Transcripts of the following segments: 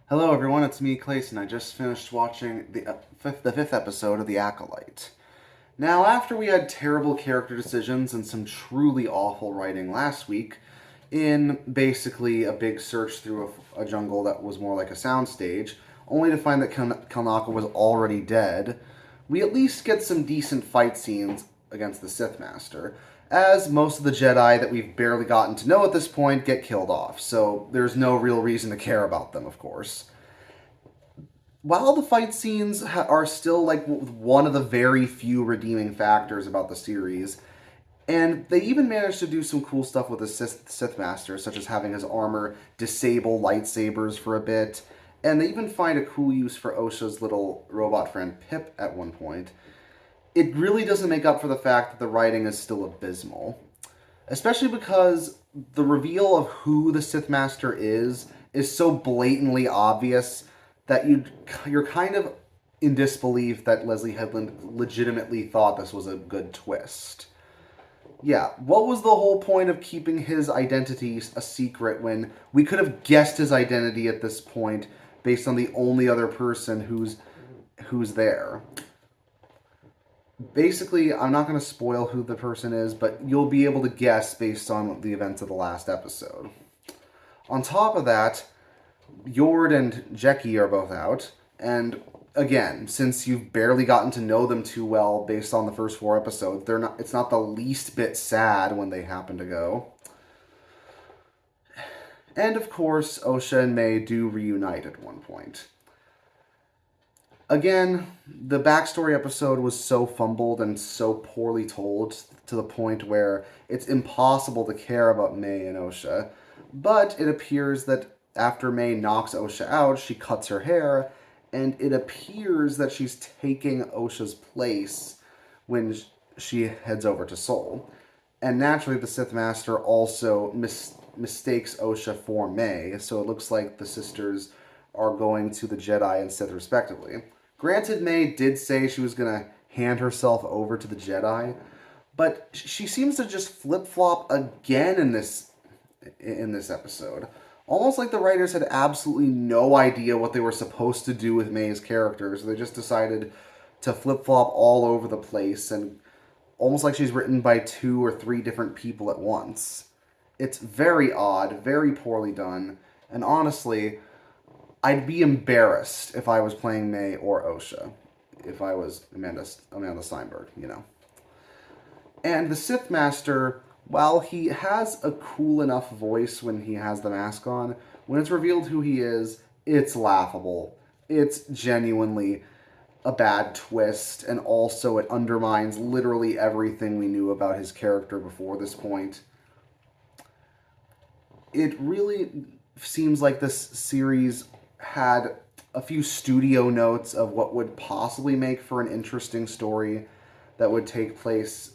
Hello everyone, it's me, Clayson. I just finished watching the fifth episode of The Acolyte. Now, after we had terrible character decisions and some truly awful writing last week, in basically a big search through a jungle that was more like a soundstage, only to find that Kalnaka was already dead, we at least get some decent fight scenes against the Sith Master, as most of the Jedi that we've barely gotten to know at this point get killed off, so there's no real reason to care about them, of course. While the fight scenes are still like one of the very few redeeming factors about the series, and they even managed to do some cool stuff with the Sith Master, such as having his armor disable lightsabers for a bit, and they even find a cool use for Osha's little robot friend Pip at one point. It really doesn't make up for the fact that the writing is still abysmal, especially because the reveal of who the Sith Master is so blatantly obvious that you're kind of in disbelief that Leslie Headland legitimately thought this was a good twist. Yeah, what was the whole point of keeping his identity a secret when we could have guessed his identity at this point based on the only other person who's there? Basically, I'm not going to spoil who the person is, but you'll be able to guess based on the events of the last episode. On top of that, Yord and Jeki are both out, and again, since you've barely gotten to know them too well based on the first 4 episodes, it's not the least bit sad when they happen to go. And of course, Osha and May do reunite at one point. Again, the backstory episode was so fumbled and so poorly told to the point where it's impossible to care about May and Osha. But it appears that after May knocks Osha out, she cuts her hair, and it appears that she's taking Osha's place when she heads over to Seoul. And naturally, the Sith Master also mistakes Osha for May, so it looks like the sisters are going to the Jedi and Sith respectively. Granted, May did say she was going to hand herself over to the Jedi, but she seems to just flip-flop again in this episode. Almost like the writers had absolutely no idea what they were supposed to do with May's characters. They just decided to flip-flop all over the place, and almost like she's written by 2 or 3 different people at once. It's very odd, very poorly done, and honestly, I'd be embarrassed if I was playing May or Osha. If I was Amanda Steinberg, you know. And the Sith Master, while he has a cool enough voice when he has the mask on, when it's revealed who he is, it's laughable. It's genuinely a bad twist, and also it undermines literally everything we knew about his character before this point. It really seems like this series had a few studio notes of what would possibly make for an interesting story that would take place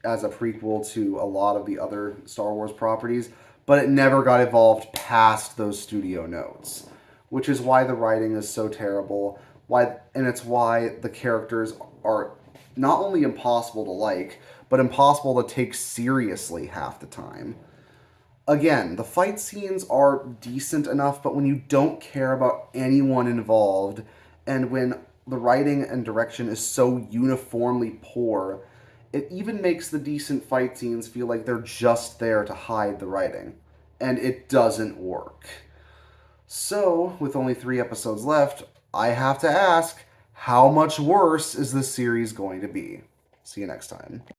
as a prequel to a lot of the other Star Wars properties, but it never got evolved past those studio notes, which is why the writing is so terrible, and it's why the characters are not only impossible to like, but impossible to take seriously half the time. Again, the fight scenes are decent enough, but when you don't care about anyone involved, and when the writing and direction is so uniformly poor, it even makes the decent fight scenes feel like they're just there to hide the writing. And it doesn't work. So, with only 3 episodes left, I have to ask, how much worse is this series going to be? See you next time.